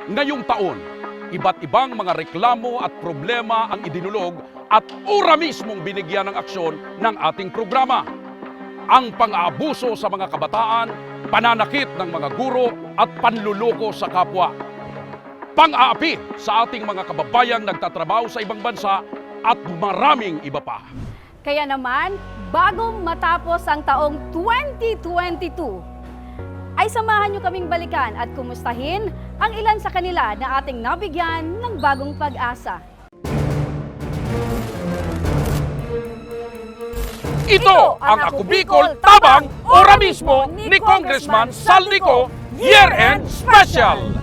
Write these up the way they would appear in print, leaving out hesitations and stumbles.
Ngayong taon, iba't ibang mga reklamo at problema ang idinulog at ora mismong binigyan ng aksyon ng ating programa. Ang pang-aabuso sa mga kabataan, pananakit ng mga guro at panluloko sa kapwa. Pang-aapi sa ating mga kababayang nagtatrabaho sa ibang bansa at maraming iba pa. Kaya naman, bago matapos ang taong 2022, ay samahan niyo kaming balikan at kumustahin ang ilan sa kanila na ating nabigyan ng bagong pag-asa. Ito ang Ako Bicol Tabang Ora mismo ni Congressman Saldico Year-End Special!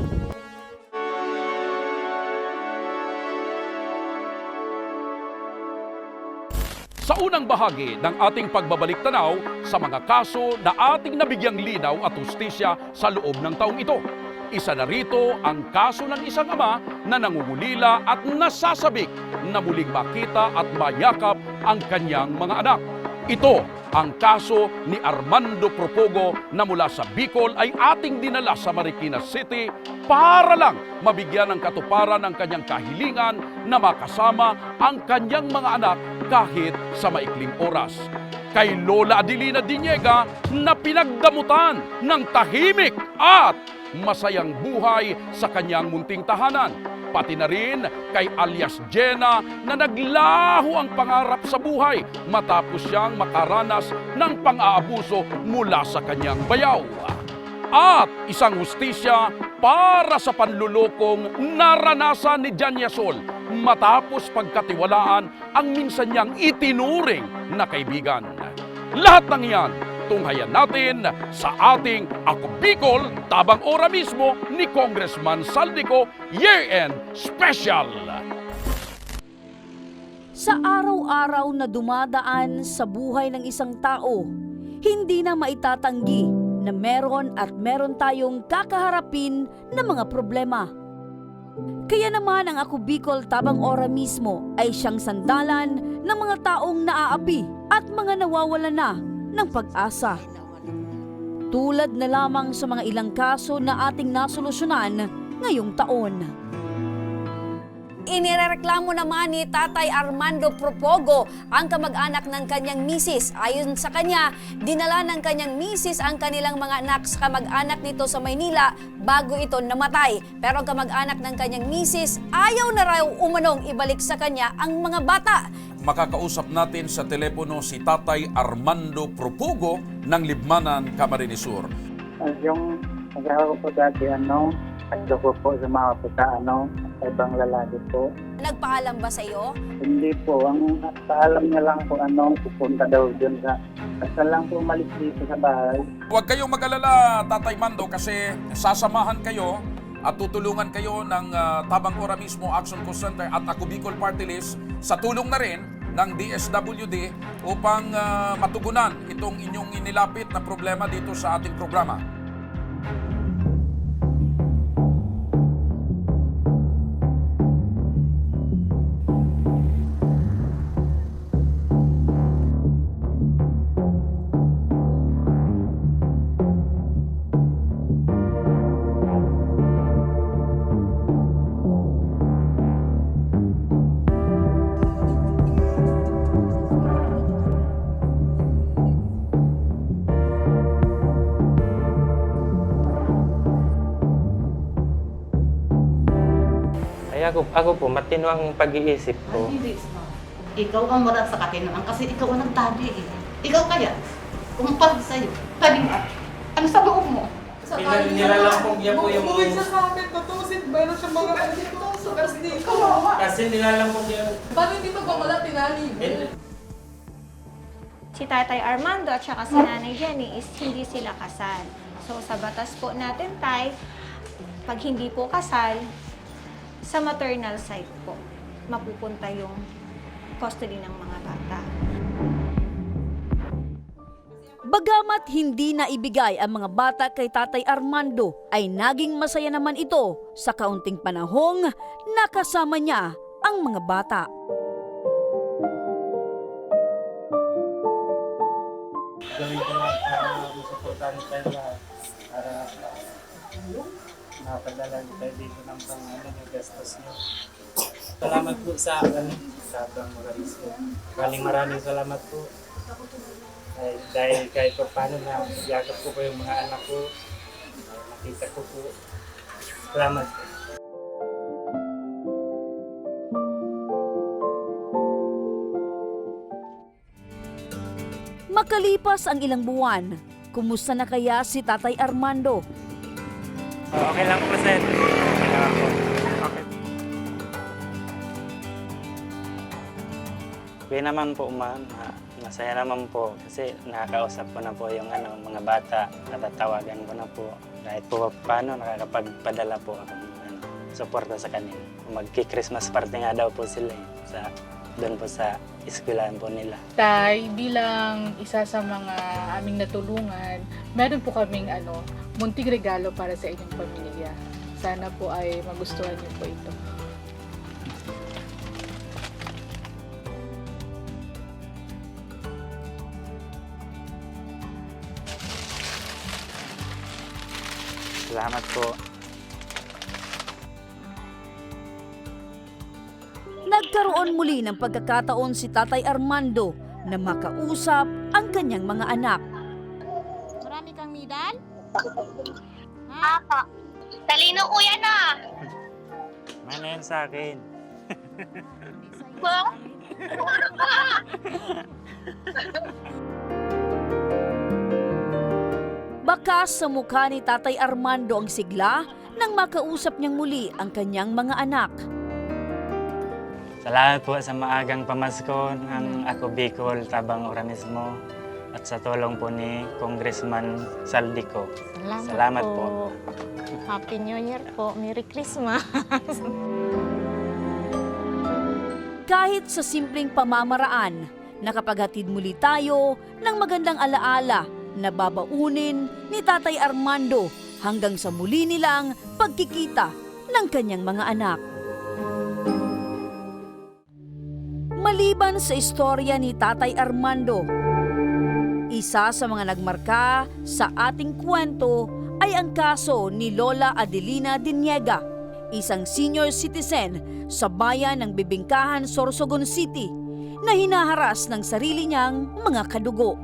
Sa unang bahagi ng ating pagbabalik tanaw sa mga kaso na ating nabigyang linaw at hustisya sa loob ng taong ito. Isa na rito ang kaso ng isang ama na nangungulila at nasasabik na muling makita at mayakap ang kanyang mga anak. Ito ang kaso ni Armando Propogo na mula sa Bicol ay ating dinala sa Marikina City para lang mabigyan ng katuparan ng kanyang kahilingan na makasama ang kanyang mga anak kahit sa maikling oras. Kay Lola Adelina Diniega na pinagdamutan ng tahimik at masayang buhay sa kanyang munting tahanan. Pati na rin kay alias Jenna na naglaho ang pangarap sa buhay matapos siyang makaranas ng pang-aabuso mula sa kanyang bayaw. At isang hustisya para sa panlulokong naranasan ni Jan Yasol matapos pagkatiwalaan ang minsan niyang itinuring na kaibigan. Lahat ng yan, tunghayan natin sa ating Ako Bicol Tabang Ora mismo ni Congressman Saldico Year-End Special. Sa araw-araw na dumadaan sa buhay ng isang tao, hindi na maitatanggi na meron tayong kakaharapin na mga problema. Kaya naman ang Ako Bicol Tabang Ora mismo ay siyang sandalan ng mga taong naaapi at mga nawawalan na ng pag-asa. Tulad na lamang sa mga ilang kaso na ating nasolusyonan ngayong taon. Inireklamo naman ni Tatay Armando Propogo ang kamag-anak ng kanyang misis. Ayon sa kanya, dinala ng kanyang misis ang kanilang mga anak sa kamag-anak nito sa Maynila bago ito namatay. Pero ang kamag-anak ng kanyang misis ayaw na raw umanong ibalik sa kanya ang mga bata. Makakausap natin sa telepono si Tatay Armando Propogo ng Libmanan, Camarines Sur. Yung nag-aaral ko po dati, ando ko po sa mga po sa sa ibang lalaki po. Nagpaalam ba sa iyo? Hindi po, ang paalam niya lang po, pupunta daw dun sa, basta lang po umalis dito sa bahay. Huwag kayong mag-alala, Tatay Mando, kasi sasamahan kayo at tutulungan kayo ng Tabang Ora mismo Action Call Center at Ako Bicol Party List sa tulong na rin ng DSWD upang matugunan itong inyong inilapit na problema dito sa ating programa. Ako po, matino ang pag-iisip ko. Ay, hindi. Ikaw ang mara sa katinaan kasi ikaw ang nagtabi eh. Ikaw kaya, kung pag sa'yo, tabi nga. Ano sa loob mo? Nilalampong niya po yung... Umuwi siya sa akin, tutusin ba na siya mga ganito? Sugas dito. Kasi nilalampong niya... Paano hindi magwawala tinali mo? Si Tatay Armando at saka si Nanay Jenny is hindi sila kasal. So sa batas po natin, Tay, pag hindi po kasal, sa maternal side po, mapupunta yung custody ng mga bata. Bagamat hindi na ibigay ang mga bata kay Tatay Armando, ay naging masaya naman ito sa kaunting panahong nakasama niya ang mga bata. Gawin ko lang para masuportahan tayo lahat. Para Napadala tayo dito ng yung gastos nyo. Salamat po sa Tabang Moralismo. Maraming salamat po. Dahil kahit pa paano na yakap ko po yung mga anak ko, nakita ko po. Salamat po. Makalipas ang ilang buwan, kumusta na kaya si Tatay Armando? Okay lang po, sir. Okay lang po. Okay. Okay naman po, ma'am. Masaya naman po kasi nakakausap ko na po yung mga bata. Natatawagan ko na po. Kahit po paano nakakapagpadala po ako ng suporta sa kanila. Magki-Christmas party nga daw po sila doon po sa eskwelahan po nila. Tay, bilang isa sa mga aming natulungan, meron po kaming munting regalo para sa inyong pamilya. Sana po ay magustuhan niyo po ito. Salamat po. Nagkaroon muli ng pagkakataon si Tatay Armando na makausap ang kanyang mga anak. Marami kang medal? Apa. Talino ko yan ah. Ano yan sa akin? Bang? Bakas sa mukha ni Tatay Armando ang sigla nang makausap niyang muli ang kanyang mga anak. Salamat po sa maagang pamasko ng Ako Bicol Tabang Organismo at sa tulong po ni Congressman Saldico. Salamat po. Happy New Year po. Merry Christmas. Kahit sa simpleng pamamaraan, nakapaghatid muli tayo ng magandang alaala na babaunin ni Tatay Armando hanggang sa muli nilang pagkikita ng kanyang mga anak. Maliban sa istorya ni Tatay Armando, isa sa mga nagmarka sa ating kwento ay ang kaso ni Lola Adelina Diniega, isang senior citizen sa bayan ng Bibingkahan, Sorsogon City, na hinaharas ng sarili niyang mga kadugo.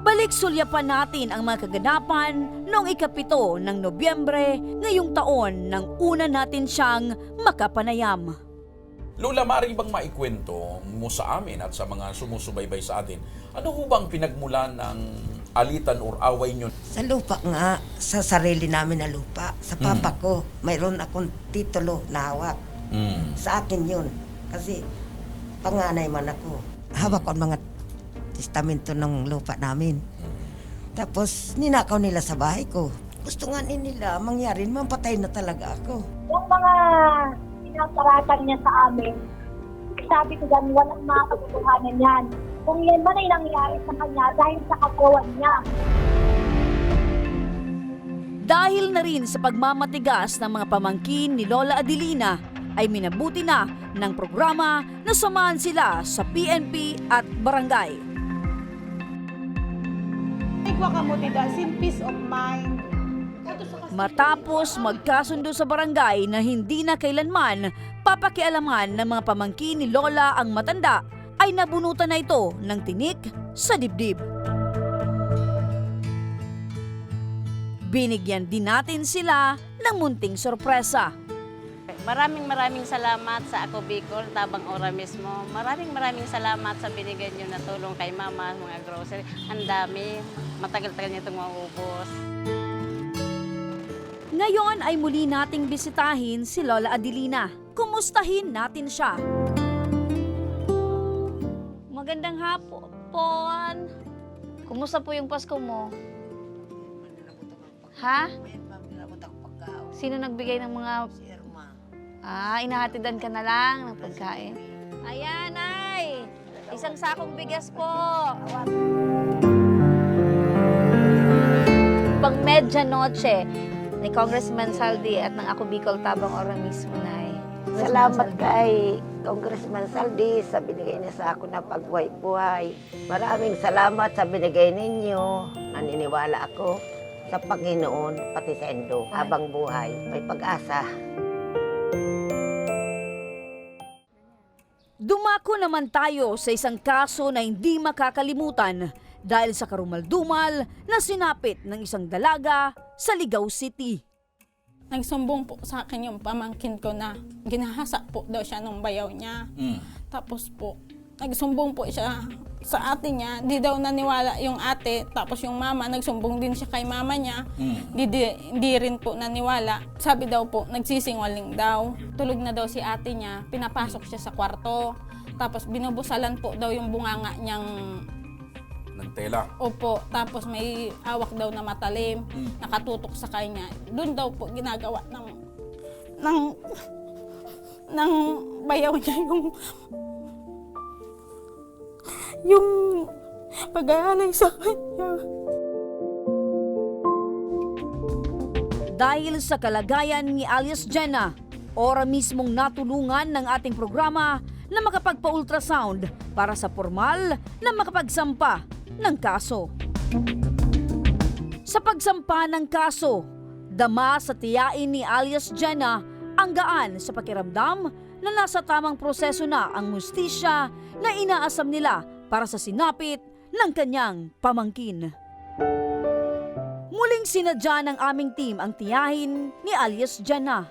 Balik sulyapan natin ang mga kaganapan noong 7 ng Nobyembre ngayong taon nang una natin siyang makapanayam. Lola, maaari bang maikwento mo sa amin at sa mga sumusubaybay sa atin, ano ho bang pinagmulan ng alitan or away nyo? Sa lupa nga, sa sarili namin na lupa. Sa papa ko, mayroon akong titulo na hawak. Sa akin yun. Kasi panganay man ako. Hawak ko ang mga testamento ng lupa namin. Tapos ninakaw nila sa bahay ko. Gusto nga nila mangyari, mampatay na talaga ako. Yung mga pinaparatan niya sa amin, sabi ko dyan, walang mga katotohanan yan. Kung yan man ay nangyari sa kanya dahil sa kagawan niya. Dahil na rin sa pagmamatigas ng mga pamangkin ni Lola Adelina, ay minabuti na ng programa na samahan sila sa PNP at barangay. Peace of mind. Matapos magkasundo sa barangay na hindi na kailanman papakialaman ng mga pamangkin ni Lola ang matanda, ay nabunutan na ito ng tinik sa dibdib. Binigyan din natin sila ng munting sorpresa. Maraming salamat sa Ako Bicol, Tabang Organismo. Maraming salamat sa binigyan nyo na tulong kay Mama, mga grocery. Ang dami, matagal-tagal niya itong maubos. Ngayon ay muli nating bisitahin si Lola Adelina. Kumustahin natin siya. Magandang hapon. Kumusta po yung Pasko mo? Ha? Sino nagbigay ng mga... inahatidan ka na lang ng pagkain. Ayan, ay! Isang sakong bigas po. Pang medianoche ni Congressman Saldi at ng Ako Bicol Tabang Organismo, Nay. Salamat kay Congressman Saldi sa binigay niya sa ako na pagbuhay-buhay. Maraming salamat sa binigay ninyo. Naniniwala ako sa Panginoon, pati sa Endo. Habang buhay, may pag-asa. Dumako naman tayo sa isang kaso na hindi makakalimutan dahil sa karumaldumal na sinapit ng isang dalaga sa Ligao City. Nagsumbong po sa akin yung pamangkin ko na ginahasa po daw siya nung bayaw niya. Tapos po, nagsumbong po siya sa ate niya, di daw naniwala yung ate, tapos yung mama, nagsumbong din siya kay mama niya, di rin po naniwala. Sabi daw po, nagsisingaling daw. Tulog na daw si ate niya, pinapasok siya sa kwarto, tapos binubusalan po daw yung bunganga niyang Ng tela. opo, tapos may hawak daw na matalim, nakatutok sa kanya. Doon daw po ginagawa ng bayaw niya yung pag-aalay sa kanya. Dahil sa kalagayan ni alias Jenna, ora mismong natulungan ng ating programa na makapagpa-ultrasound para sa formal na makapagsampa ng kaso. Sa pagsampa ng kaso, dama sa tiyain ni alias Jenna ang gaan sa pakiramdam na nasa tamang proseso na ang hustisya na inaasam nila para sa sinapit ng kanyang pamangkin. Muling sinadya ng aming team ang tiyahin ni alias Jenna.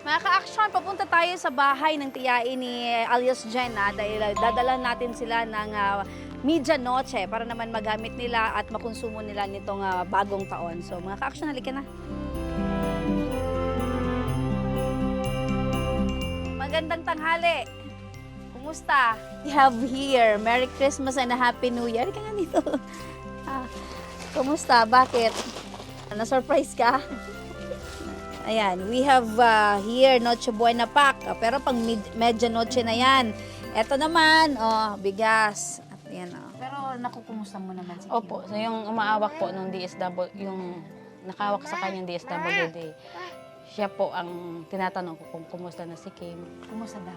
Mga ka-action, papunta tayo sa bahay ng tiyain ni alias Jenna dahil dadala natin sila ng medianoche para naman magamit nila at makonsumo nila nitong bagong taon. So mga ka-action, halika na. Magandang tanghali. Kumusta? We have here, Merry Christmas and a Happy New Year. Halika nga dito. Kumusta? Bakit? Na-surprise ka? Ayan, we have here Noche Buena Pack, pero pang medianoche na yan. Ito naman, bigas. At yan, Pero nakukumusta mo naman si Kim? Opo, so yung umaawak po ng DSW, yung nakawak sa kanyang DSWD, siya po ang tinatanong ko kung kumusta na si Kim. Kumusta daw?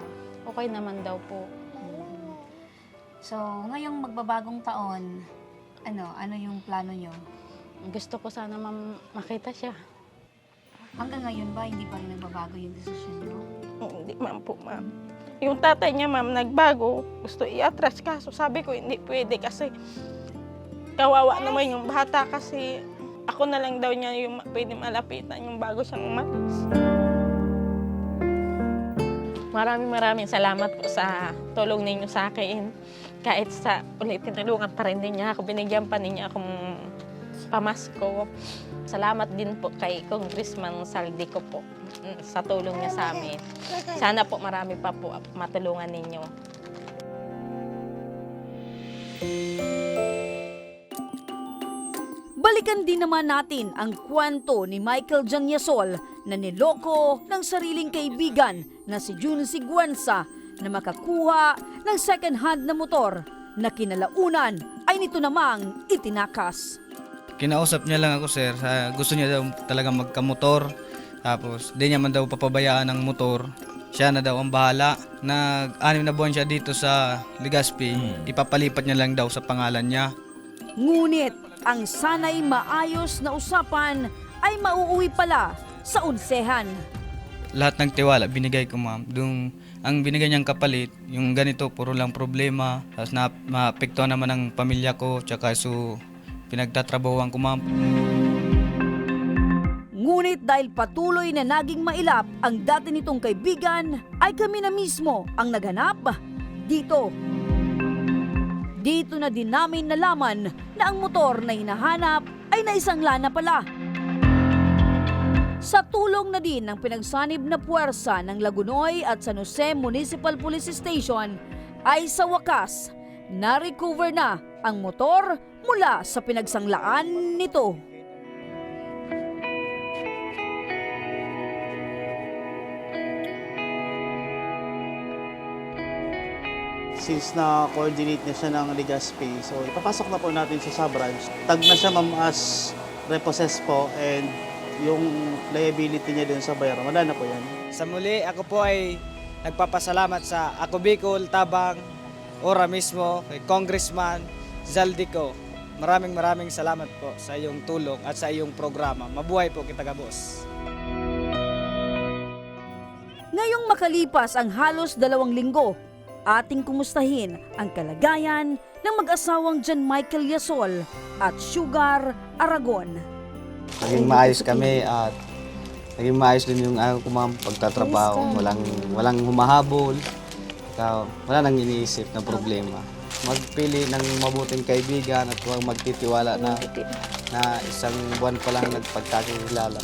Okay naman daw po. So, ngayong magbabagong taon, ano yung plano nyo? Gusto ko sana makita siya. Hanggang ngayon ba, hindi pa rin nagbabago yung desisyon nyo? Hindi ma'am po, ma'am. Yung tatay niya, ma'am, nagbago. Gusto i-atras kaso sabi ko hindi pwede kasi kawawa naman yung bata kasi ako na lang daw niya yung pwede malapitan yung bago siyang umalis. Maraming salamat po sa tulong ninyo sa akin. Kahit sa ulit tinulungan pa rin niya ako, binigyan pa niya akong pamasko. Salamat din po kay Congressman Saldico po sa tulong niya sa amin. Sana po marami pa po matulungan ninyo. Balikan din naman natin ang kwento ni Michael Janyasol na niloko ng sariling kaibigan na si June Siguenza na makakuha ng second-hand na motor na kinalaunan ay nito namang itinakas. Kinausap niya lang ako, sir. Gusto niya daw talaga magkamotor. Tapos di niya man daw papabayaan ng motor. Siya na daw ang bahala. Nag-6 na buwan siya dito sa Legazpi. Ipapalipat niya lang daw sa pangalan niya. Ngunit ang sanay maayos na usapan ay mauuwi pala sa unsehan. Lahat ng tiwala binigay ko, ma'am. Ang binigay niyang kapalit, yung ganito, puro lang problema. Tapos maapektuhan naman ang pamilya ko, tsaka pinagtatrabahuan ko, ma'am. Ngunit dahil patuloy na naging mailap ang dati nitong kaibigan, ay kami na mismo ang naghanap dito. Dito na din namin nalaman na ang motor na hinahanap ay naisangla na pala. Sa tulong na din ng pinagsanib na puwersa ng Lagunoy at San Jose Municipal Police Station, ay sa wakas, na-recover na ang motor mula sa pinagsanglaan nito. Since na-coordinate na siya ng Legazpi, so ipapasok na po natin sa sub-branch. Tag na siya, ma'am, as repossess po, and yung liability niya dun sa bayaran, wala na po yan. Sa muli, ako po ay nagpapasalamat sa Ako Bicol, Tabang, ora mismo, kay Congressman Zaldico. maraming salamat po sa iyong tulong at sa iyong programa. Mabuhay po kita, boss. Ngayong makalipas ang halos 2 linggo, ating kumustahin ang kalagayan ng mag-asawang John Michael Yasol at Sugar Aragon. Naging maayos kami at naging maayos din yung pagtatrabaho. Walang humahabol. Wala nang iniisip na problema. Magpili ng mabuting kaibigan at huwag magtitiwala na isang buwan pa lang nagpagkakilala.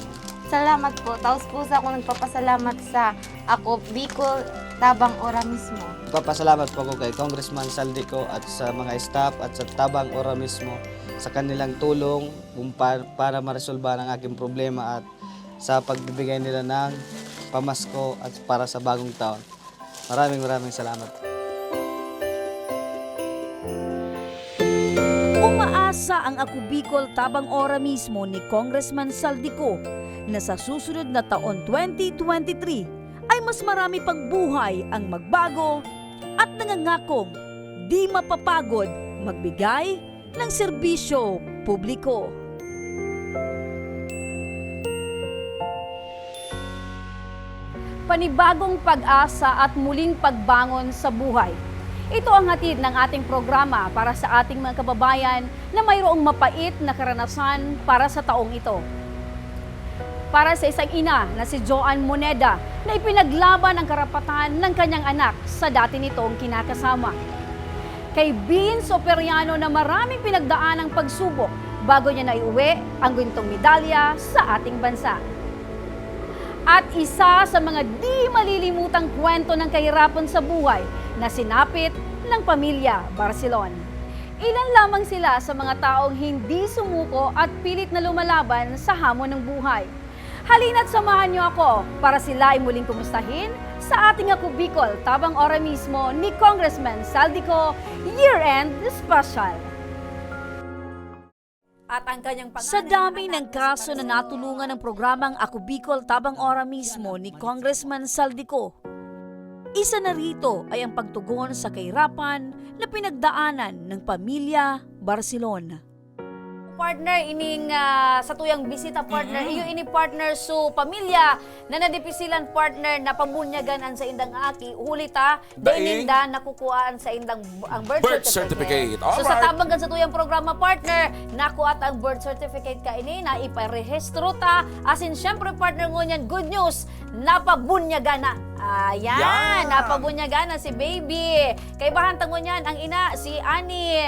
Salamat po. Taos puso ako nagpapasalamat sa Ako Bicol, Tabang Ora mismo. Papasalamat po ako kay Congressman Saldico at sa mga staff at sa Tabang Ora mismo sa kanilang tulong para maresolba ang aking problema at sa pagbibigay nila ng pamasko at para sa bagong taon. Maraming salamat. Umaasa ang Ako Bicol Tabang Ora mismo ni Congressman Saldico na sa susunod na taon 2023 ay mas marami pang buhay ang magbago at nangangakong di mapapagod magbigay ng serbisyo publiko. Panibagong pag-asa at muling pagbangon sa buhay. Ito ang hatid ng ating programa para sa ating mga kababayan na mayroong mapait na karanasan para sa taong ito. Para sa isang ina na si Joan Moneda na ipinaglaban ang karapatan ng kanyang anak sa dati nitong kinakasama. Kay Beans Operiano na maraming pinagdaan ang pagsubok bago niya naiuwi ang gintong medalya sa ating bansa. At isa sa mga di malilimutang kwento ng kahirapan sa buhay na sinapit ng pamilya Barcelon. Ilan lamang sila sa mga taong hindi sumuko at pilit na lumalaban sa hamon ng buhay. Halina't samahan niyo ako para sila ay muling kumustahin sa ating Ako Bicol Tabang Ora mismo ni Congressman Saldico Year-End Special. At ang kanyang sa dami ng kaso na natulungan ng programang Ako Bicol Tabang Ora mismo ni Congressman Saldico, isa na rito ay ang pagtugon sa kahirapan na pinagdaanan ng pamilya Barcelon. Partner, ining sa tuyang bisita partner, iyo ini partner so pamilya na nadipisilan partner na pabunyagan sa indang aki, hulita, deninda nakukuhaan sa indang ang birth certificate. So sa tabang sa tuyang programa partner, nakuat ang birth certificate ka ini na iparehistro ta, asin syempre partner ngunyan, good news, napabunyagan na. Ayan, napabunyagan na si baby. Kay bahantang ngunyan, ang ina, si Annie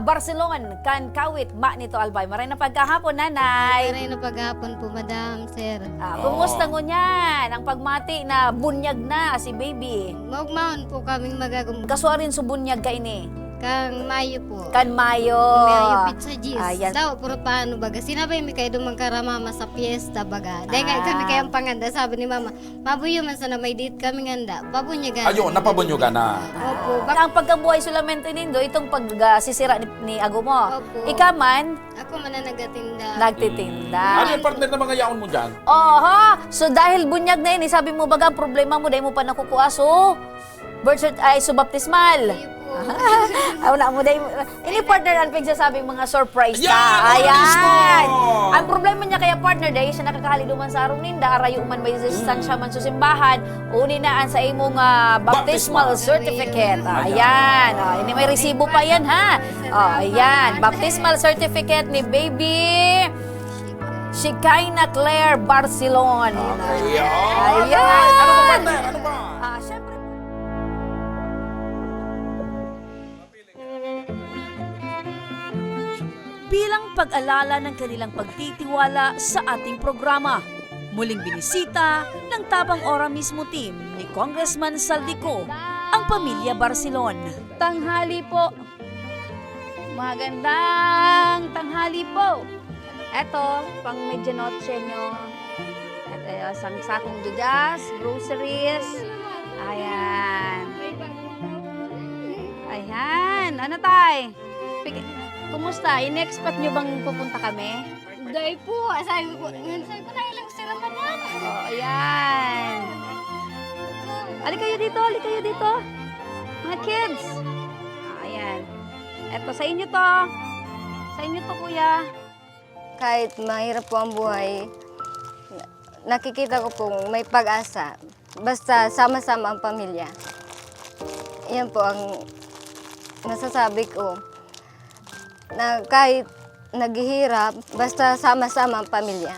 Barcelon, kan kawit, ma nito Albay. Maray na pagkahapon, nanay. Maray na pagkahapon po, madam, sir. Kumusta ngunyan, ang pagmati na bunyag na si baby? Maugmaon po kaming magagum. Kaswa rin sa bunyag ka ini? Kang Mayo po. Kan Mayo. Mayo pizza gis. Ayan. Daw, puro paano baga. Sinabay mi kayo dumang karamama sa piyesta baga. Dahil nga kami kayang panganda, sabi ni mama, mabuyo man sana may date kami nganda. Pabunyagan. Ayun, napabunyagan na. Opo. Ang pagkabuhay solamente nindo, itong pagsisira ni Ago mo. Opo. Ika man? Ako man na nagtitinda. Nagtitinda. Ano yung partner na mga yaon mo dyan? Oho, so dahil bunyag na yun, sabi mo baga, ang problema mo, dahil mo pa nakukuha, so, baptismal. Wala mo dahil, ini partner, ang pagsasabi mga surprise ka. Ayan! Ang problema niya kaya partner, dahil siya nakakahali duman sa arong ninda, arayo man may distansya man sa simbahan, uni na sa imong baptismal certificate. Ayan, ini may resibo pa yan ha. Ayan, baptismal certificate ni baby Shekinah Claire Barcelon. Ayan. Ano ba partner? Ano ba? Siyempre. Bilang pag-alala ng kanilang pagtitiwala sa ating programa, muling binisita ng Tabang Ora mismo team ni Congressman Saldico ang pamilya Barcelon. Tanghali po. Magandang tanghali po. Eto, pang medianoche nyo. Eto, isang sakong bigas, groceries. Ayan. Ayan. Ano tay? Kumusta? In-expect nyo bang pupunta kami? Dahil po, sabi ko na ilang sila madam. Ayan. Halika kayo dito. Mga kids. Ayan. Eto, sa inyo to. Sa Sa inyo to, kuya. Kahit mahirap po ang buhay, nakikita ko pong may pag-asa. Basta sama-sama ang pamilya. Yan po ang nasasabi ko. Na kahit naghihirap, basta sama-sama ang pamilya.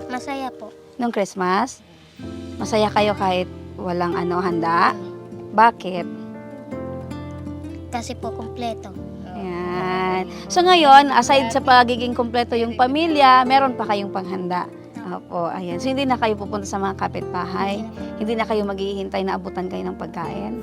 Masaya po. Nung Christmas, masaya kayo kahit walang handa? Bakit? Kasi po kumpleto. Ayan. So ngayon, aside sa pagiging kompleto yung pamilya, meron pa kayong panghanda. Opo, ayan. So hindi na kayo pupunta sa mga kapitbahay? Hindi na kayo maghihintay na abutan kayo ng pagkain?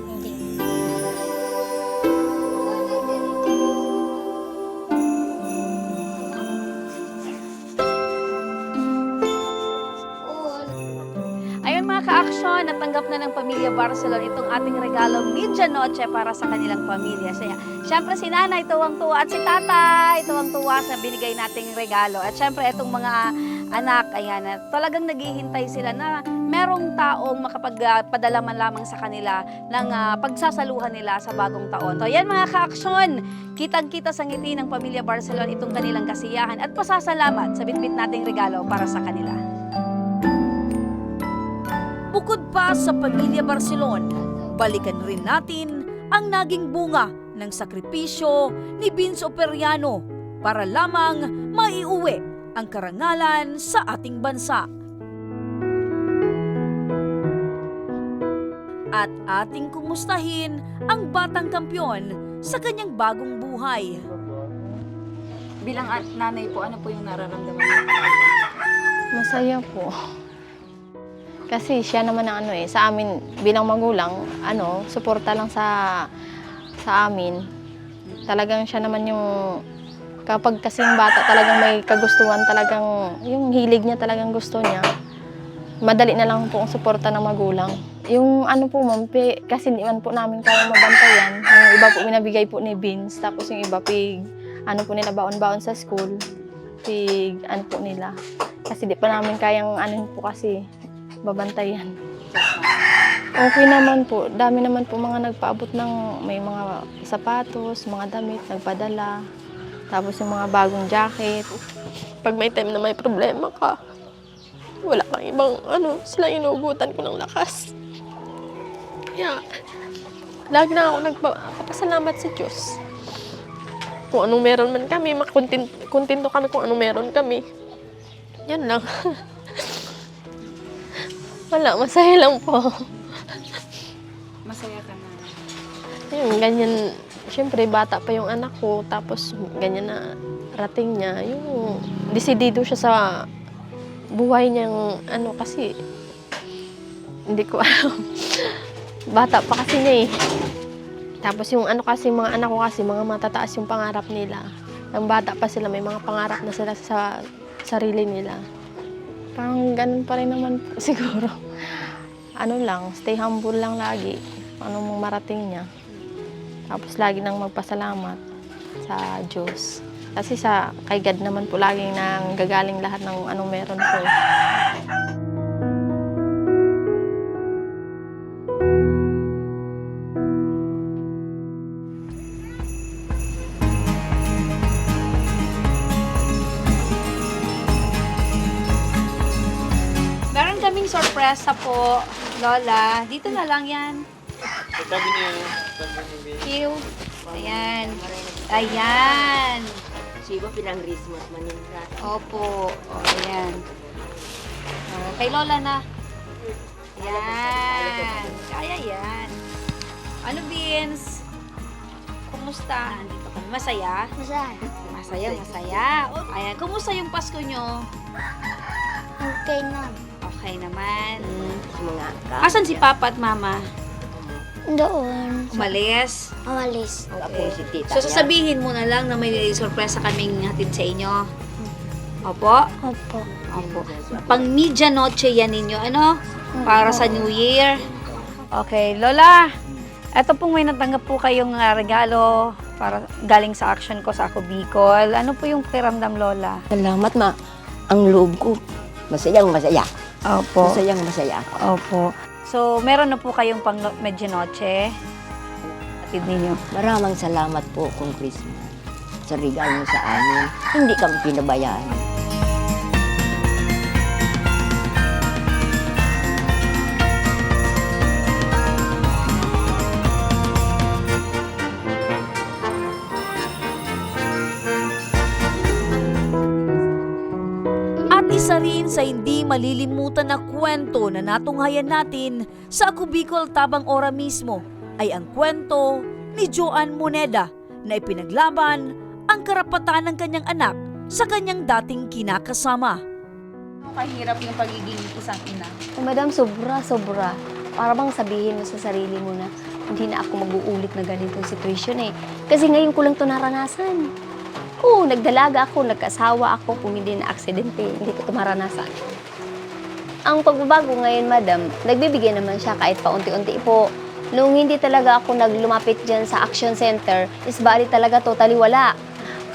Ayun mga ka-aksyon, natanggap na ng Pamilya Barcelon itong ating regalo Media Noche para sa kanilang pamilya. Siyempre si nanay tuwang-tuwa at si tatay tuwang-tuwa sa binigay nating regalo. At siyempre itong mga anak, ayan, talagang naghihintay sila na merong taong makapagpadala man lamang sa kanila ng pagsasaluhan nila sa bagong taon. So yan mga ka-aksyon, kitang-kita sa ngiti ng Pamilya Barcelon itong kanilang kasiyahan at pasasalamat sa bitbit nating regalo para sa kanila. Bukod pa sa Pamilya Barcelon, balikan rin natin ang naging bunga ng sakripisyo ni Vince Operiano para lamang maiuwi ang karangalan sa ating bansa. At ating kumustahin ang batang kampyon sa kanyang bagong buhay. Bilang nanay po, ano po yung nararamdaman niyo? Masaya po. Kasi siya naman ang sa amin bilang magulang, suporta lang sa amin. Talagang siya naman yung kapag kasi yung bata talagang may kagustuhan, talagang yung hilig niya talagang gusto niya. Madali na lang po ang suporta ng magulang. Yung po ma'am, kasi hindi man po namin kaya mabantayan. Yung iba po minabigay po ni Vince, tapos yung iba po nila baon-baon sa school. Po nila. Kasi di pa namin kayang po kasi babantayan. Okay naman po. Dami naman po mga nagpaabot ng may mga sapatos, mga damit, nagpadala. Tapos yung mga bagong jacket. Pag may time na may problema ka, wala kang ibang sila inuugutan ko ng lakas. Kaya, lagi na ako nagpapasalamat sa Diyos. Kung anong meron man kami, kontento kami kung anong meron kami. Yan lang. Wala, masaya lang po. Masaya ka na. Ayun, ganyan. Siyempre, bata pa yung anak ko. Tapos, ganyan na rating niya. Yung desidido siya sa buhay niyang kasi hindi ko alam. Bata pa kasi niya eh. Tapos yung kasi, mga anak ko kasi, mga matataas yung pangarap nila. Ang bata pa sila, may mga pangarap na sila sa sarili nila. Parang ganun pa rin naman siguro. Stay humble lang lagi. Anong marating niya. Tapos lagi nang magpasalamat sa Diyos. Kasi kay God naman po laging nang gagaling lahat ng anong meron po. Meron kaming sorpresa po, Lola. Dito na lang yan. Cute. Ayan. Ayan. Sibo pinang Christmas maninda. Opo. Ayan. Kay Lola na. Ayan. Kaya yan. Ano, Vince? Kumusta? Andito kami. Masaya? Masaya. Ayan. Kumusta yung Pasko nyo? Okay na. Okay naman. Mga Asan si Papa at Mama? Doon. Umalis? Umalis. Tapos si tita So, sasabihin mo na lang na may sorpresa kaming hatid sa inyo. Opo? Opo. Pang Media Noche yan ninyo, Para sa New Year. Okay, Lola. Ito pong may natanggap po kayong regalo para galing sa action ko sa Ako Bicol. Ano po yung pakiramdam, Lola? Salamat ma. Ang loob ko, masayang masaya. Opo. Masayang masaya. Opo. So, meron na po kayong pang Media Noche. Atid ninyo. Maraming salamat po kung Christmas. sa regalo mo sa amin. Hindi kami pinabayaan. At isa rin sa hindi malilimutan na kwento na natunghayan natin sa Ako Bicol Tabang Ora mismo ay ang kwento ni Joan Moneda na ipinaglaban ang karapatan ng kanyang anak sa kanyang dating kinakasama. Kahirap yung pagiging isang ina. Madam, sobra. Para bang sabihin mo sa sarili mo na hindi na ako mag-uulit na ganitong sitwasyon eh. Kasi ngayon ko lang ito naranasan. Oo, nagdalaga ako, nagkasawa ako, kung hindi na aksidente, hindi ko ito maranasan. Ang pagbabago ngayon, madam, nagbibigay naman siya kahit paunti-unti po. Nung hindi talaga ako naglumapit dyan sa action center, is bali talaga totally wala.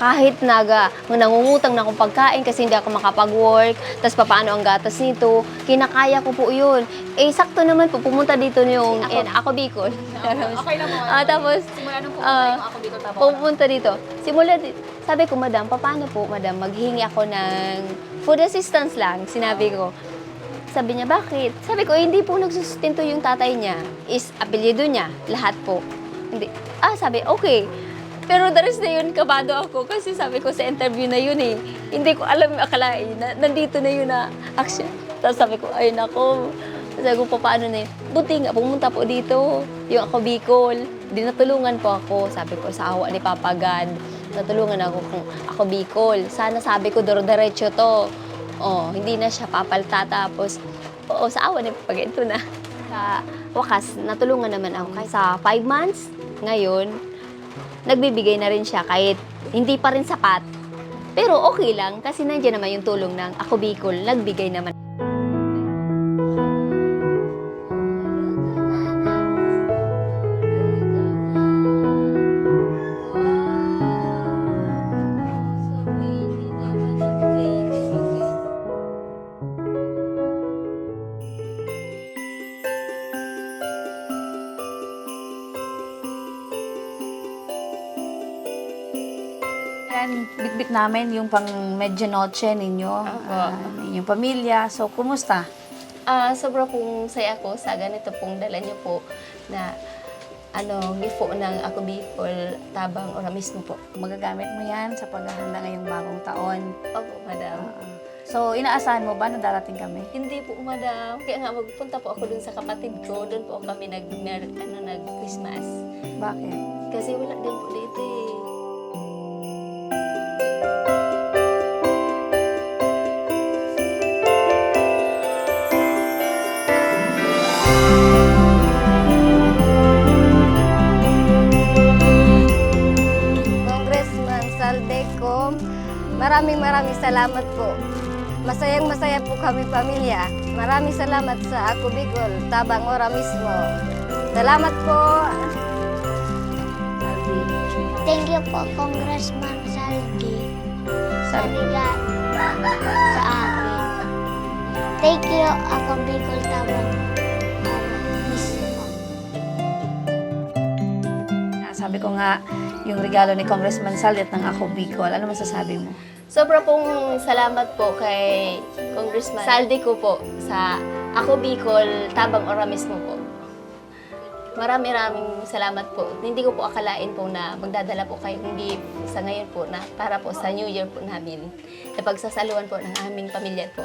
Kahit nangungutang na akong pagkain kasi hindi ako makapag-work, tapos paano ang gatas nito, kinakaya ko po yun. Eh, sakto naman po, pumunta dito yung Ako Bicol. Okay lang mo. Tapos, Simula nung pumunta yung Ako Bicol Tabang Ora. pumunta dito. Sabi ko, madam, paano po, madam, maghingi ako ng food assistance lang, sinabi ko. Sabi niya, bakit? Sabi ko, hindi po nagsusustento yung tatay niya. Is apelyido niya, lahat po. Hindi. Sabi, okay. Pero the rest na yun, kabado ako kasi sabi ko sa interview na yun eh. Hindi ko alam, akalain na nandito na yun na action. Tapos sabi ko, ay nako. Sabi ko, paano na yun? Buti nga, pumunta po dito, yung Ako Bicol. Dinatulungan po ako, sabi ko, sa awa ni Papa God. Natulungan ako kung Ako Bicol. Sana sabi ko, diretso to. Hindi na siya papalta. Tapos, sa awa ni Papa God, ito na. Sa wakas, natulungan naman ako. Kahit sa 5 months, ngayon, nagbibigay na rin siya kahit hindi pa rin sapat. Pero okay lang kasi nandiyan naman yung tulong ng Ako Bicol, nagbigay naman. Bitbit namin yung pang medianoche ninyo, inyong pamilya. So, kumusta? Sobra pong saya ko sa ganito pong dala niyo po na gifo ng Ako Bicol Tabang Ora mismo po. Magagamit mo yan sa paghahanda ngayong bagong taon. Opo, madam. So, inaasahan mo ba na darating kami? Hindi po, madam. Kaya nga magpunta po ako dun sa kapatid ko. Doon po kami nag-Christmas. Bakit? Kasi wala din po dito eh. Congressman Saldeco, maraming salamat po. Masayang-masaya po kami pamilya. Maraming salamat sa Ako Bicol Tabang Ora mismo. Salamat po. Thank you po, Congressman Saldi, sa regalo sa akin. Thank you, Ako Bicol Tabang mismo. Sabi ko nga, yung regalo ni Congressman Saldi at ng Ako Bicol. Ano masasabi mo? Sobra pong salamat po kay Congressman Saldi ko po sa Ako Bicol Tabang Ora mismo po. Maraming salamat po. Hindi ko po akalain po na magdadala po kayong gift sa ngayon po na para po sa New Year po namin. Sa pagsasaluhan po ng aming pamilya po.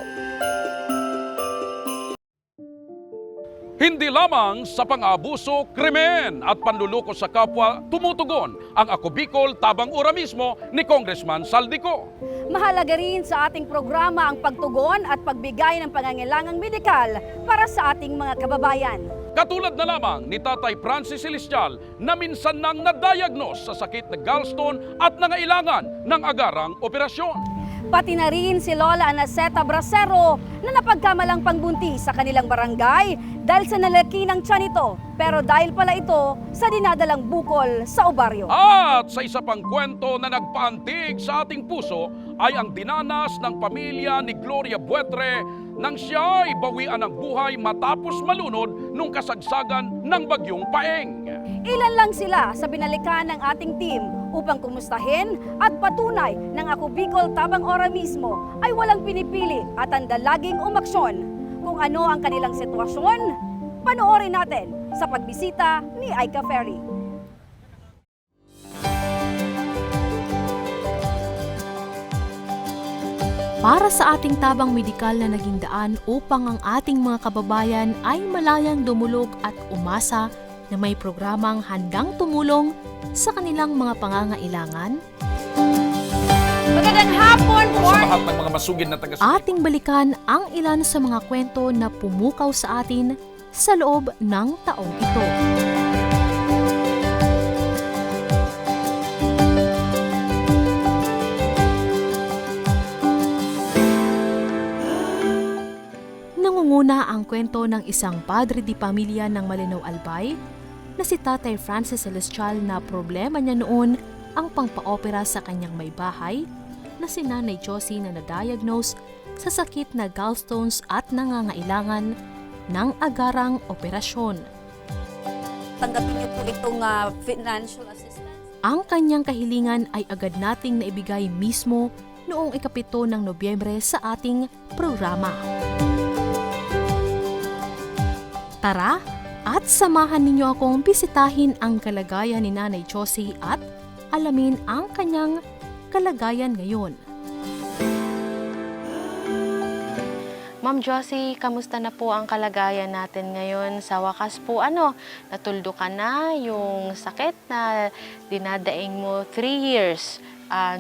Hindi lamang sa pang-abuso, krimen at panluloko sa kapwa tumutugon ang Ako Bicol Tabang Ora mismo ni Congressman Saldico. Mahalaga rin sa ating programa ang pagtugon at pagbigay ng pangangailangang medikal para sa ating mga kababayan. Katulad na lamang ni Tatay Francis Celestial na minsan nang na-diagnose sa sakit na gallstone at nangailangan ng agarang operasyon. Pati na rin si Lola Anaceta Bracero na napagkamalang pangbuntis sa kanilang barangay dahil sa nalaki ng tiyan nito. Pero dahil pala ito sa dinadalang bukol sa obaryo. At sa isa pang kwento na nagpaantig sa ating puso ay ang dinanas ng pamilya ni Gloria Buetre nang siya ay bawian ng buhay matapos malunod nung kasagsagan ng bagyong Paeng. Ilan lang sila sa binalikan ng ating team upang kumustahin at patunay ng Ako Bicol Tabang Ora mismo ay walang pinipili at handa laging umaksyon. Kung ano ang kanilang sitwasyon, panoorin natin sa pagbisita ni Aika Ferry. Para sa ating tabang medikal na naging daan upang ang ating mga kababayan ay malayang dumulog at umasa na may programang handang tumulong sa kanilang mga pangangailangan. Magandang hapon po! Sa lahat ng mga masugid na taga Ating balikan ang ilan sa mga kwento na pumukaw sa atin sa loob ng taong ito. Nangunguna ang kwento ng isang padre di pamilya ng Malinaw Albay na si Tatay Francis Celestial na problema niya noon ang pangpa-opera sa kanyang may bahay na si Nanay Josie na na-diagnose sa sakit na gallstones at nangangailangan ng agarang operasyon. Tanggapin niyo po itong financial assistance. Ang kanyang kahilingan ay agad nating naibigay mismo noong 7 ng Nobyembre sa ating programa. Tara at samahan ninyo akong bisitahin ang kalagayan ni Nanay Josie at alamin ang kanyang kalagayan ngayon. Ma'am Josie, kamusta na po ang kalagayan natin ngayon? Sa wakas po, natuldo ka na yung sakit na dinadaing mo 3 years.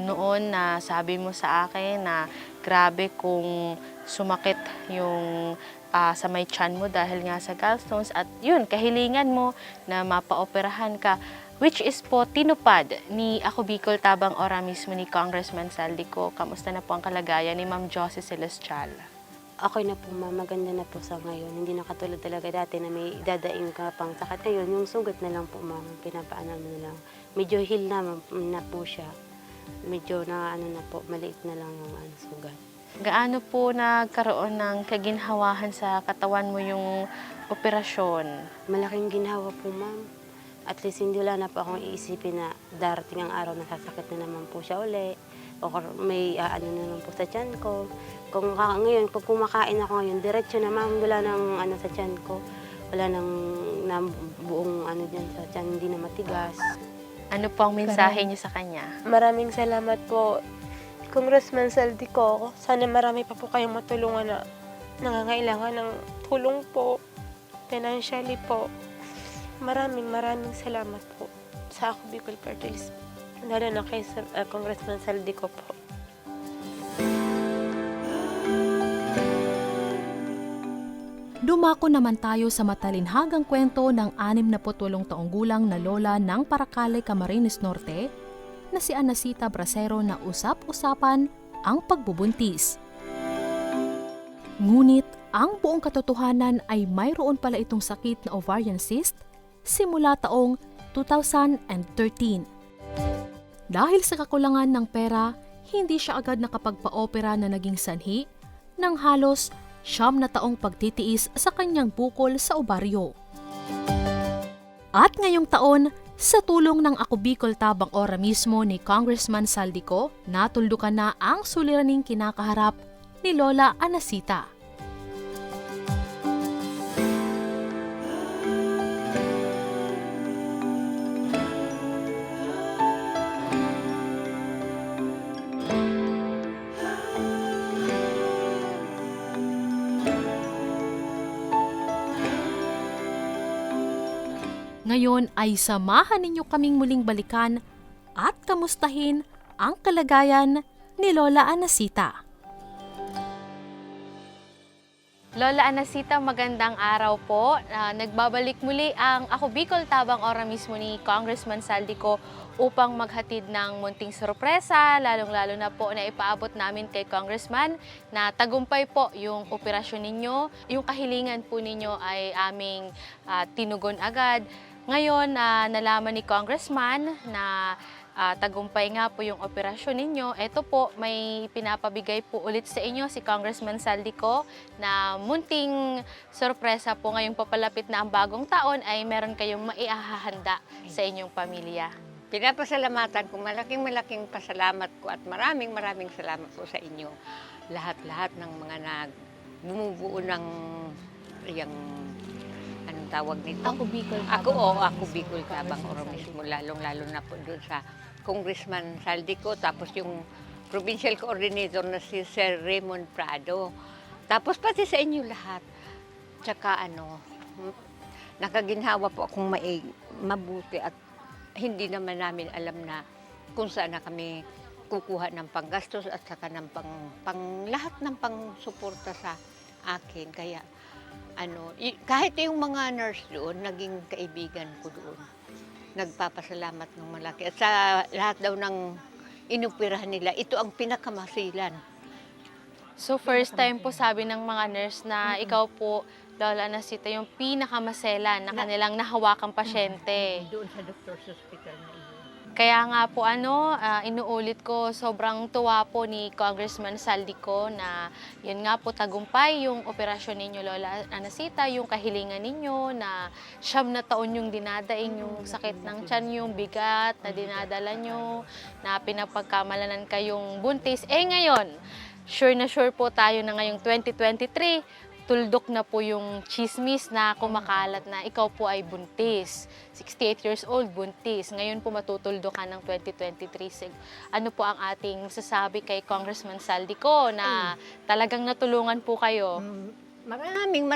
Noon na sabi mo sa akin na grabe kung sumakit yung sa may tiyan mo dahil nga sa gallstones at yun, kahilingan mo na mapaoperahan ka, which is po tinupad ni Ako Bicol Tabang Ora mismo ni Congressman Saldico. Kamusta na po ang kalagayan ni Ma'am Josie Celestial? Okay na po, ma'am. Maganda na po sa ngayon. Hindi na katulad talaga dati na may dadaing ka pang sakit. Ngayon, yung sugat na lang po, ma'am. Pinapaanan na lang. Medyo heal na po siya. Medyo na po, maliit na lang yung sugat. Gaano po nagkaroon ng kaginhawahan sa katawan mo yung operasyon? Malaking ginhawa po, ma'am. At least hindi wala na po akong iisipin na darating ang araw na sasakit na naman po siya uli. O may na naman po sa tiyan ko. Kung ngayon, pag kumakain ako ngayon, diretso na, ma'am, wala nang sa tiyan ko. Wala nang buong dyan sa tiyan, hindi na matigas. Ano po ang mensahe niyo sa kanya? Maraming salamat po, Congressman Saldico. Sana marami pa po kayong matulungan na nangangailangan ng tulong po, financially po. Maraming salamat po sa Ako Bicol Party List. Lalo na kay Congressman Saldico po. Dumako naman tayo sa matalinhagang kwento ng 68 taong gulang na lola ng Paracale, Camarines Norte na si Anacita Bracero na usap-usapan ang pagbubuntis. Ngunit ang buong katotohanan ay mayroon pala itong sakit na ovarian cyst simula taong 2013. Dahil sa kakulangan ng pera, hindi siya agad nakapagpa-opera na naging sanhi ng halos 9 na taong pagtitiis sa kanyang bukol sa ovaryo. At ngayong taon, sa tulong ng Ako Bicol Tabang Ora mismo ni Congressman Saldico, natuldukan na ang suliraning kinakaharap ni Lola Anacita. Ngayon ay samahan ninyo kaming muling balikan at kamustahin ang kalagayan ni Lola Anacita. Lola Anacita, magandang araw po. Nagbabalik muli ang Ako Bicol Tabang Ora mismo ni Congressman Saldico upang maghatid ng munting sorpresa, lalong-lalo na po na ipaabot namin kay Congressman na tagumpay po yung operasyon ninyo. Yung kahilingan po ninyo ay aming tinugon agad. Ngayon, nalaman ni Congressman na tagumpay nga po yung operasyon ninyo. Ito po, may pinapabigay po ulit sa inyo si Congressman Saldico na munting sorpresa po ngayong papalapit na ang bagong taon ay meron kayong maiahahanda sa inyong pamilya. Pinapasalamatan ko, malaking pasalamat ko at maraming salamat po sa inyo. Lahat-lahat ng mga bumubuo ng anong tawag nito? Ako Bicol Ako Bicol Tabang Oro mismo, lalong-lalo na po doon sa Congressman Saldico, tapos yung provincial coordinator na si Sir Raymond Prado. Tapos pati sa inyo lahat. Tsaka nakaginhawa po akong mabuti at hindi naman namin alam na kung saan na kami kukuha ng panggastos at saka ng lahat ng pangsuporta sa akin. Kaya kahit yung mga nurse doon, naging kaibigan ko doon. Nagpapasalamat ng malaki. At sa lahat daw ng inupirahan nila, ito ang pinakamasilan. So first time po sabi ng mga nurse na ikaw po, Lola Anacita, yung pinakamaselan na kanilang nahawakang pasyente. Doon sa Doctor's Hospital na iyon. Kaya nga po inuulit ko, sobrang tuwa po ni Congressman Saldico na yun nga po tagumpay yung operasyon ninyo, Lola Anacita, yung kahilingan ninyo na 9 na taon yung dinadaing yung sakit ng tiyan, yung bigat na dinadala nyo, na pinapagkamalanan kayong buntis. Ngayon, sure na sure po tayo na ngayong 2023, tuldok na po yung chismis na kumakalat na ikaw po ay buntis. 68 years old, buntis. Ngayon po matutuldokan ng 2023. Ano po ang ating sasabi kay Congressman Saldico na talagang natulungan po kayo? Maraming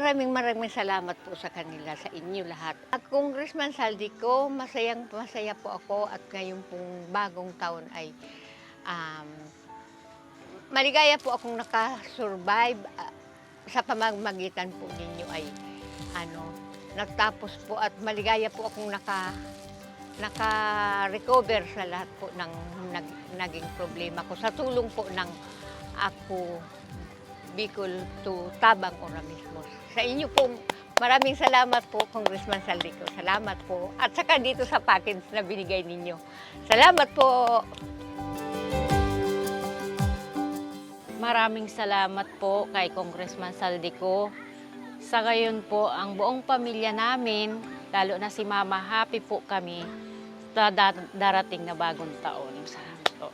salamat po sa kanila, sa inyo lahat. At Congressman Saldico, masaya po ako at ngayon pong bagong taon ay maligaya po akong nakasurvive. Sa pamamagitan po ninyo ay nagtapos po at maligaya po akong naka-recover sa lahat po ng naging problema ko. Sa tulong po ng Ako Bicol to Tabang Oro mismo. Sa inyo po, maraming salamat po, Congressman Saldico. Salamat po. At saka dito sa package na binigay ninyo. Salamat po. Maraming salamat po kay Congressman Saldico. Sa gayon po, ang buong pamilya namin, lalo na si Mama, happy po kami sa darating na bagong taon. Salamat po.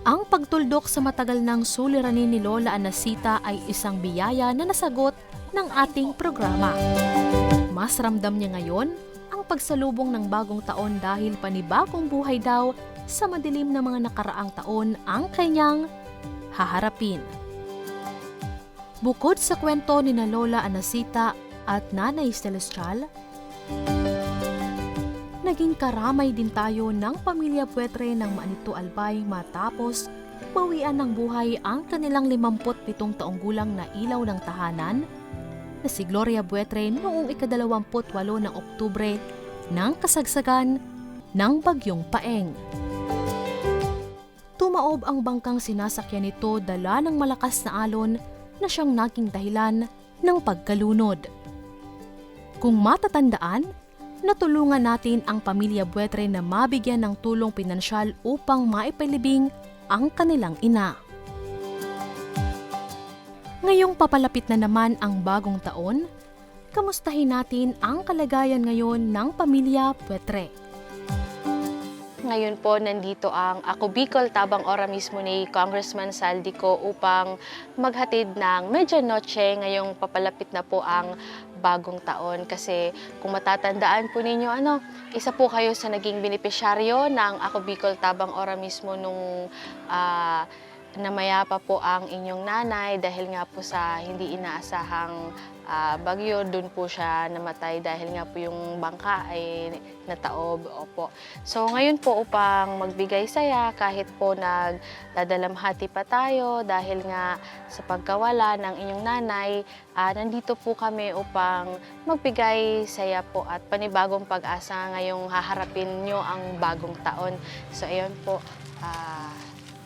Ang pagtuldok sa matagal ng suliranin ni Lola Anacita ay isang biyaya na nasagot ng ating programa. Mas ramdam niya ngayon ang pagsalubong ng bagong taon dahil panibagong buhay daw sa madilim na mga nakaraang taon ang kanyang haharapin. Bukod sa kwento ni na Lola Anacita at Nanay Celestial, naging karamay din tayo ng pamilya Buetre ng Manito Albay matapos bawian ng buhay ang kanilang 57 taong gulang na ilaw ng tahanan na si Gloria Buetre noong ika-28 ng Oktubre ng kasagsagan ng Bagyong Paeng. Tumaob ang bangkang sinasakyan nito dala ng malakas na alon na siyang naging dahilan ng pagkalunod. Kung matatandaan, natulungan natin ang pamilya Buetre na mabigyan ng tulong pinansyal upang maipalibing ang kanilang ina. Ngayong papalapit na naman ang bagong taon, kamustahin natin ang kalagayan ngayon ng pamilya Buetre. Ngayon po, nandito ang Ako Bicol Tabang Oro mismo ni Congressman Saldico upang maghatid ng medianoche ngayong papalapit na po ang bagong taon. Kasi kung matatandaan po ninyo, isa po kayo sa naging benepisyaryo ng Ako Bicol Tabang Oro mismo nung namayapa po ang inyong nanay dahil nga po sa hindi inaasahang bagyo, doon po siya namatay dahil nga po yung bangka ay nataob. Opo. So ngayon po upang magbigay saya kahit po nagdadalamhati pa tayo dahil nga sa pagkawala ng inyong nanay, nandito po kami upang magbigay saya po at panibagong pag-asa ngayong haharapin nyo ang bagong taon. So ayun po,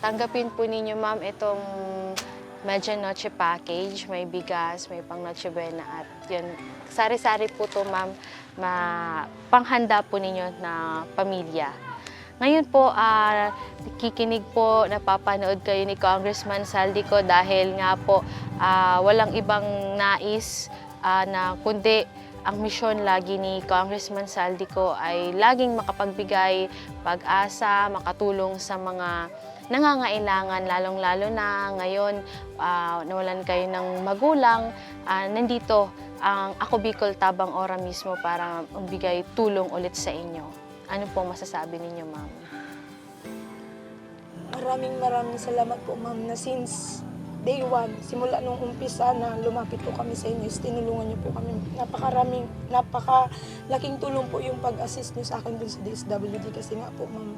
tanggapin po ninyo ma'am itong medianoche package, may bigas, may pang Noche Buena at yun, sari-sari po to ma'am, panghanda po ninyo na pamilya. Ngayon po, kikinig po, napapanood kayo ni Congressman Saldico dahil nga po walang ibang nais na kundi ang misyon lagi ni Congressman Saldico ay laging makapagbigay pag-asa, makatulong sa mga nangangailangan, lalong-lalo na ngayon nawalan kayo ng magulang. Nandito ang Ako Bicol Tabang Ora mismo para magbigay tulong ulit sa inyo. Ano po masasabi ninyo, ma'am? Maraming salamat po, ma'am, na since day one, simula nung umpisa na lumapit po kami sa inyo, tinulungan niyo po kami. Napakalaking tulong po yung pag-assist niyo sa akin dun sa DSWD kasi nga po, ma'am,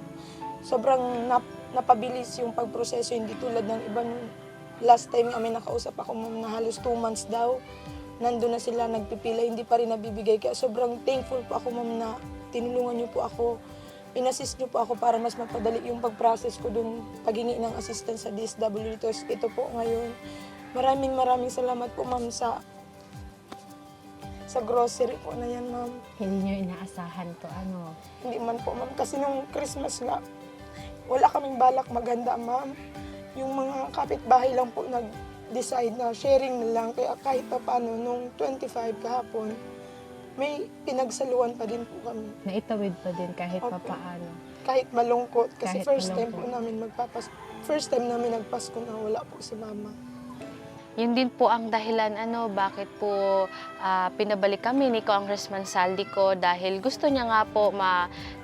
sobrang napabilis yung pagproseso, hindi tulad ng iba nung last time kami nakausap ako, ma'am, na halos 2 months daw. Nandun na sila nagpipila, hindi pa rin nabibigay. Kaya sobrang thankful po ako, ma'am, na tinulungan niyo po ako. Inassist niyo po ako para mas mapadali yung pag-process ko dun paghingi ng assistance sa DSWD. Ito po ngayon. Maraming salamat po, ma'am, sa grocery po na yan, ma'am. Hindi nyo inaasahan to, ano? Hindi man po, ma'am. Kasi nung Christmas nga, wala kaming balak maganda, ma'am. Yung mga kapitbahay lang po nag-decide na sharing na lang. Kaya kahit pa paano, nung 25 kahapon, may pinagsaluan pa din po kami. Naitawid pa din kahit papaano. Kahit malungkot. Kasi Kahit first time malungkot. po namin first time namin nagpasko na wala po si mama. Yun din po ang dahilan bakit po pinabalik kami ni Congressman Saldico dahil gusto niya nga po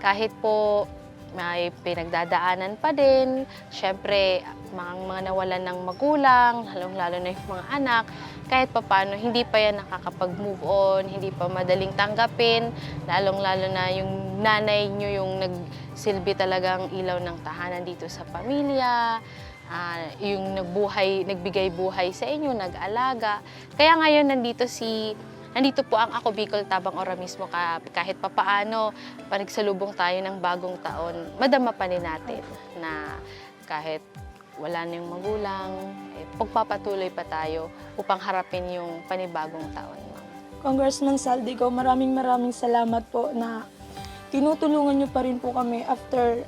kahit po may pinagdadaanan pa din, syempre mga nawalan ng magulang, lalo na yung mga anak, kahit papano hindi pa yan nakakapag-move on, hindi pa madaling tanggapin, lalong-lalo na yung nanay nyo yung nagsilbi talagang ilaw ng tahanan dito sa pamilya, yung nagbigay buhay sa inyo, nag-alaga. Kaya ngayon nandito po ang Ako Bicol Tabang Ora mismo kahit papaano panagsalubong tayo ng bagong taon, madama pa rin natin na kahit wala na yung magulang, pagpapatuloy pa tayo upang harapin yung panibagong taon. Congressman Saldico, maraming salamat po na tinutulungan niyo pa rin po kami after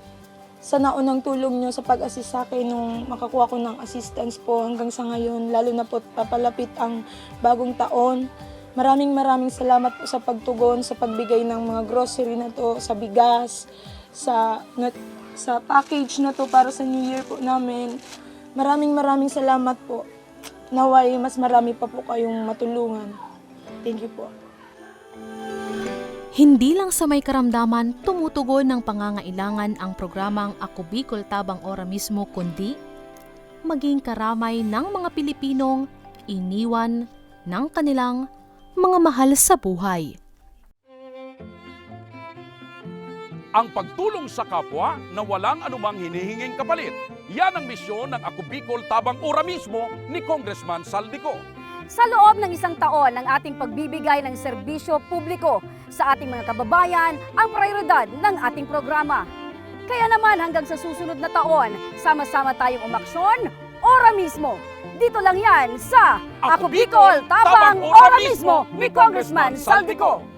sa naunang tulong niyo sa pag-assist sa akin nung makakuha ko ng assistance po hanggang sa ngayon, lalo na po papalapit ang bagong taon. Maraming salamat po sa pagtugon, sa pagbigay ng mga grocery na to, sa bigas, sa package na to para sa New Year po namin. Maraming salamat po. Naway, mas marami pa po kayong matulungan. Thank you po. Hindi lang sa may karamdaman tumutugon ng pangangailangan ang programang Ako Bicol Tabang Ora mismo, kundi maging karamay ng mga Pilipinong iniwan ng kanilang mga mahal sa buhay. Ang pagtulong sa kapwa na walang anumang hinihinging kapalit. Yan ang misyon ng Ako Bicol Tabang Ora mismo ni Congressman Saldico. Sa loob ng 1 taon ng ating pagbibigay ng serbisyo publiko sa ating mga kababayan ang prioridad ng ating programa. Kaya naman hanggang sa susunod na taon, sama-sama tayong umaksyon, ora mismo. Dito lang yan sa Ako Bicol Tabang Ora mismo ni Congressman Saldico.